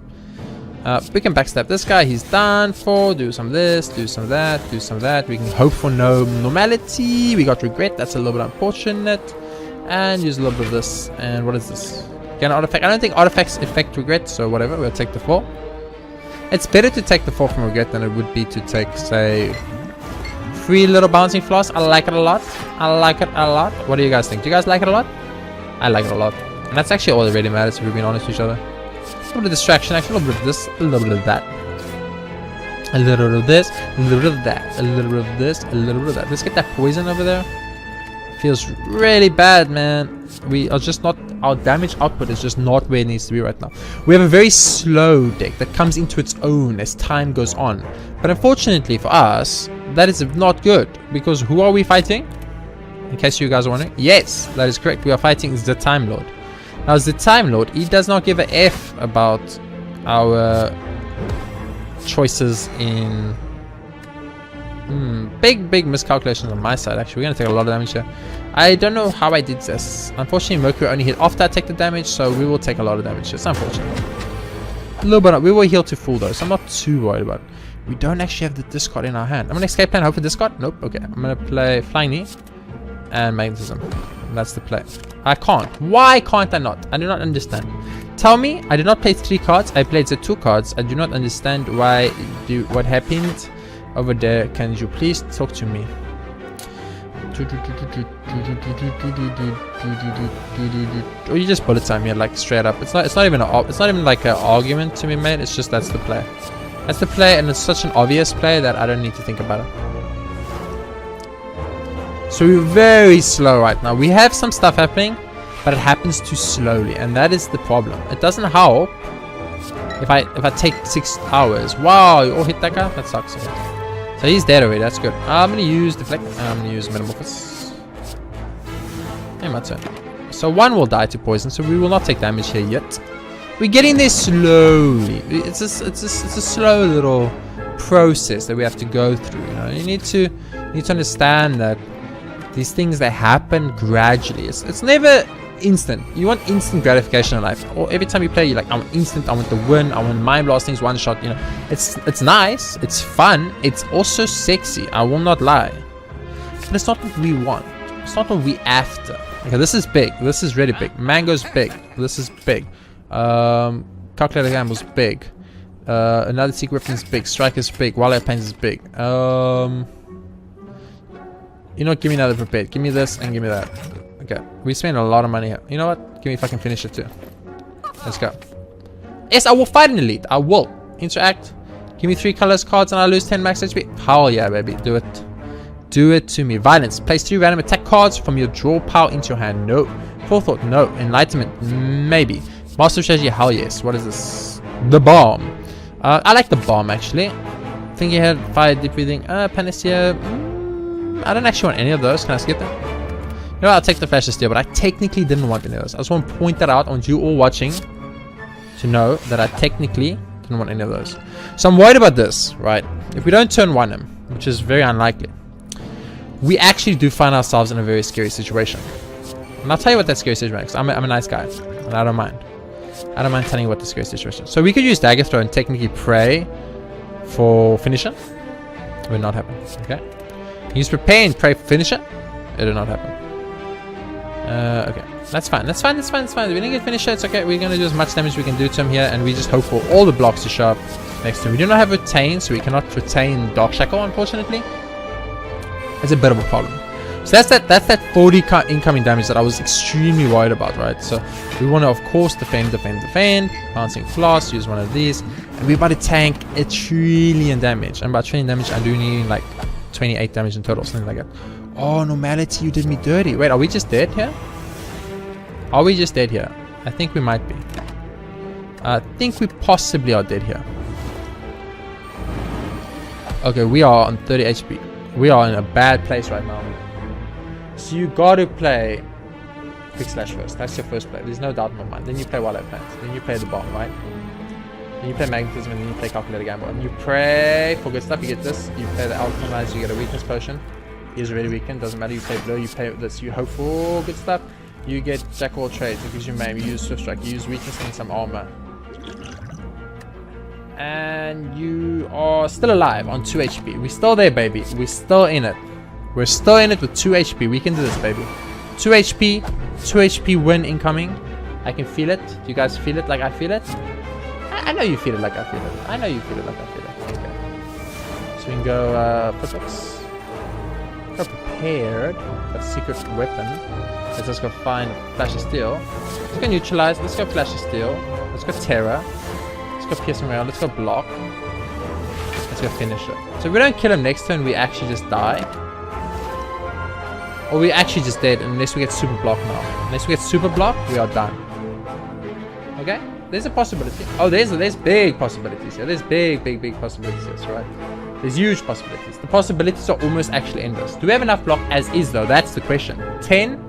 We can backstab this guy. He's done for. Do some of this, do some of that, do some of that. We can hope for no normality. We got regret. That's a little bit unfortunate. And use a little bit of this. And what is this? Get an artifact. I don't think artifacts affect regret, so whatever. We'll take the 4. It's better to take the 4 from regret than it would be to take, say, 3 little bouncing floss. I like it a lot. I like it a lot. What do you guys think? Do you guys like it a lot? I like it a lot. And that's actually all that really matters, if we're being honest with each other. A little bit of distraction, actually, a little bit of this, a little bit of that. A little bit of this, a little bit of that, a little bit of this, a little bit of that. Let's get that poison over there. Feels really bad, man. We are just not, our damage output is just not where it needs to be right now. We have a very slow deck that comes into its own as time goes on. But unfortunately for us, that is not good. Because who are we fighting? In case you guys are wondering. Yes, that is correct. We are fighting the Time Lord. Now, the Time Lord, he does not give a F about our choices in... big miscalculations on my side, actually. We're going to take a lot of damage here. I don't know how I did this. Unfortunately, Mercury only hit after I take the damage, so we will take a lot of damage here. It's unfortunate. A little bit. We will heal to full, though, so I'm not too worried about it. We don't actually have the discard in our hand. I'm going to escape plan, hope for discard. Nope. Okay. I'm going to play Flying Knee and Magnetism. That's the play. I can't. Why can't I not? I do not understand. Tell me, I did not play 3 cards. I played the 2 cards. I do not understand why. What happened over there? Can you please talk to me? Or you just bullet time here, like straight up. It's not even like an argument to be made. It's just that's the play. That's the play, and it's such an obvious play that I don't need to think about it. So we're very slow right now. We have some stuff happening, but it happens too slowly, and that is the problem. It doesn't help if I take 6 hours. Wow, you all hit that guy? That sucks. Okay. So he's dead already. That's good. I'm gonna use deflect. I'm gonna use metamorphosis. And my turn. So 1 will die to poison, so we will not take damage here yet. We're getting there slowly. It's a slow little process that we have to go through. You know, you need to understand that these things, they happen gradually. It's never instant. You want instant gratification in life. Or every time you play, you're like, I want instant, I want the win, I want mind blastings, one shot. You know, it's nice, it's fun, it's also sexy. I will not lie, but it's not what we want. It's not what we after. Okay, this is big. This is really big. Mango's big. This is big. Calculator Gamble's big. Another secret weapon is big. Strike is big. Wildlife Pains is big. You know what? Give me another prepared. Give me this and give me that. Okay. We spend a lot of money here. You know what? Give me fucking finish it too. Let's go. Yes, I will fight an elite. I will. Interact. Give me 3 colors cards and I lose 10 max HP. Hell yeah, baby. Do it. Do it to me. Violence. Place 3 random attack cards from your draw pile into your hand. No. Forethought. No. Enlightenment. Maybe. Master Strategy. Hell yes. What is this? The Bomb. I like the Bomb actually. Think ahead. Fire. Deep breathing. Panacea. I don't actually want any of those. Can I skip them? You know what? I'll take the Flash of Steel, but I technically didn't want any of those. I just want to point that out. I want you all watching to know that I technically didn't want any of those. So I'm worried about this, right? If we don't turn 1 him, which is very unlikely, we actually do find ourselves in a very scary situation. And I'll tell you what that scary situation is. I'm a nice guy, and I don't mind. I don't mind telling you what the scary situation is. So we could use Dagger Throw and technically pray for finisher. It would not happen. Okay. Use Prepare and pray for finisher. It did not happen. Okay. That's fine. That's fine. That's fine. That's fine. We didn't get finisher. It's okay. We're going to do as much damage as we can do to him here. And we just hope for all the blocks to show up next to him. We do not have Retain, so we cannot retain Dark Shackle, unfortunately. It's a bit of a problem. So that's that 40 incoming damage that I was extremely worried about, right? So we want to, of course, defend. Bouncing Floss, use one of these. And we're about to tank a trillion damage. And by trillion damage, I do need like 28 damage in total, something like that. Oh, normality, you did me dirty. Wait, are we just dead here? Are we just dead here? I think we might be. I think we possibly are dead here. Okay, we are on 30 HP. We are in a bad place right now. So you gotta play Quick Slash first. That's your first play. There's no doubt in my mind. Then you play Wildlife Plants. Then you play the bomb, right? Then you play Magnetism, and then you play Calculated Gamble. And you pray for good stuff. You get this. You play the Alchemize. You get a Weakness Potion. He is already weakened. Doesn't matter. You play Blue. You play this. You hope for good stuff. You get Jack of all trades. It gives you Maim. You use Swift Strike. You use Weakness and some armor. And you are still alive on 2 HP. We're still there, baby. We're still in it. We're still in it with 2 HP. We can do this, baby. 2 HP. 2 HP win incoming. I can feel it. Do you guys feel it like I feel it? I know you feel it like I feel it. I know you feel it like I feel it. Okay. So we can go footbooks. Go prepared. Got secret weapon. Let's just go find Flash of Steel. Let's go neutralize. Let's go Flash of Steel. Let's go Terror. Let's go pierce him around. Let's go block. Let's go finish it. So if we don't kill him next turn, we actually just die. Or we actually just dead unless we get super block now. Unless we get super block, we are done. Okay? There's a possibility. Oh, there's big possibilities here. There's big possibilities here, right? There's huge possibilities. The possibilities are almost actually endless. Do we have enough block as is though? That's the question. 10,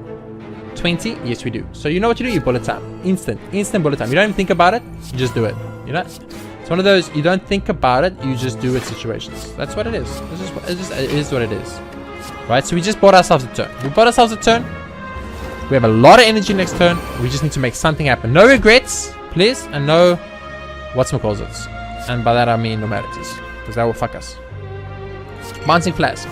20? Yes, we do. So you know what you do? You bullet time. Instant bullet time. You don't even think about it. You just do it. You know? It's one of those, you don't think about it, you just do it situations. That's what it is. It is what it is. Right? So we just bought ourselves a turn. We bought ourselves a turn. We have a lot of energy next turn. We just need to make something happen. No regrets, please. And no whatchamacallits. And by that I mean normalities. Because that will fuck us. Bouncing Flask.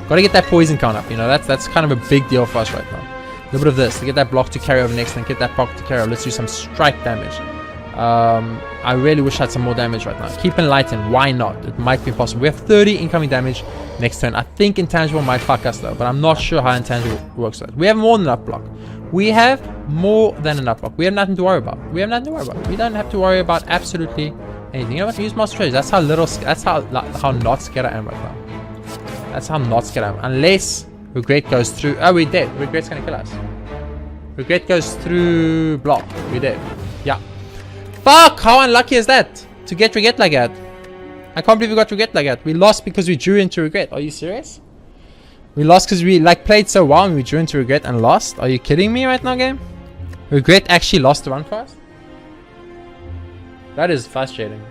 Gotta get that poison count up. You know, that's kind of a big deal for us right now. A little bit of this to get that block to carry over next, and get that block to carry over. Let's do some strike damage. I really wish I had some more damage right now. Keep enlightened. Why not? It might be possible. We have 30 incoming damage next turn. I think intangible might fuck us though, but I'm not sure how intangible works. We have more than enough block. We have more than enough block. We have nothing to worry about. We have nothing to worry about. We don't have to worry about absolutely anything. You know what? Use Master Treasure. That's how little. That's how not scared I am right now. That's how not scared I am. Unless Regret goes through. Oh, we're dead. Regret's gonna kill us. Regret goes through block. We're dead. Yeah. Fuck! How unlucky is that? To get Regret like that. I can't believe we got Regret like that. We lost because we drew into Regret. Are you serious? We lost because we played so well and we drew into Regret and lost? Are you kidding me right now, game? Regret actually lost the run for us? That is frustrating.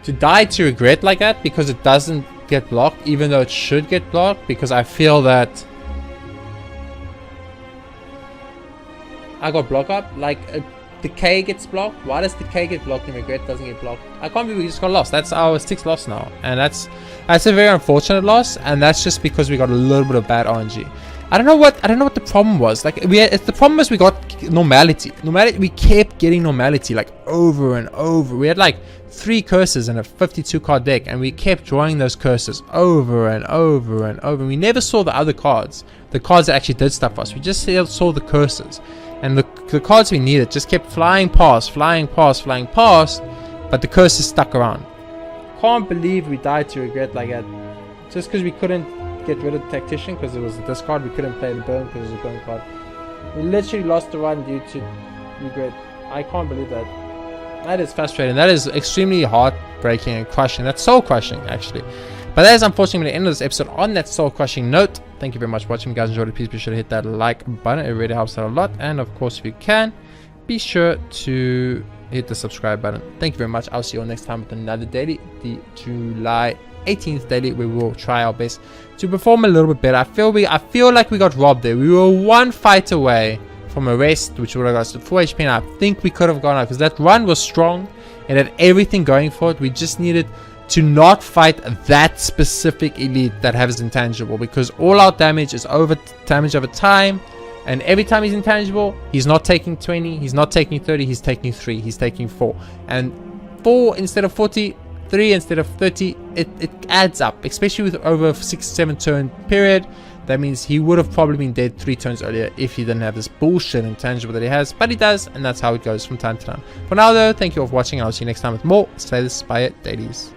To die to Regret like that because it doesn't get blocked, even though it should get blocked, because I feel that I got block up. Like Decay gets blocked. Why does Decay get blocked and Regret doesn't get blocked? I can't believe we just got lost. That's our 6th loss now, and that's a very unfortunate loss, and that's just because we got a little bit of bad RNG. I don't know what the problem was. Like the problem was we got normality. We kept getting normality like over and over. We had like 3 curses in a 52 card deck, and we kept drawing those curses over and over and over. We never saw the other cards, the cards that actually did stuff for us. We just saw the curses. And the cards we needed just kept flying past, but the curses stuck around. Can't believe we died to Regret like that. Just because we couldn't get rid of the Tactician because it was a discard. We couldn't play the Burn because it was a Burn card. We literally lost the run due to Regret. I can't believe that. That is frustrating. That is extremely heartbreaking and crushing. That's soul crushing, actually. But that is unfortunately the end of this episode on that soul crushing note. Thank you very much for watching. If you guys enjoyed it, please be sure to hit that like button. It really helps out a lot. And of course, if you can, be sure to hit the subscribe button. Thank you very much. I'll see you all next time with another daily, the July 18th daily. We will try our best to perform a little bit better. I feel like we got robbed there. We were 1 fight away from a rest, which would have got us to 4 HP, and I think we could have gone out because that run was strong. It had everything going for it. We just needed to not fight that specific elite that has intangible, because all our damage is damage over time, and every time he's intangible, he's not taking 20, he's not taking 30, he's taking 3, he's taking 4, and 4 instead of 40, 3 instead of 30, it adds up, especially with over a 6-7 turn period. That means he would have probably been dead 3 turns earlier if he didn't have this bullshit intangible that he has, but he does, and that's how it goes from time to time. For now though, thank you all for watching, and I'll see you next time with more Slay the Spire dailies.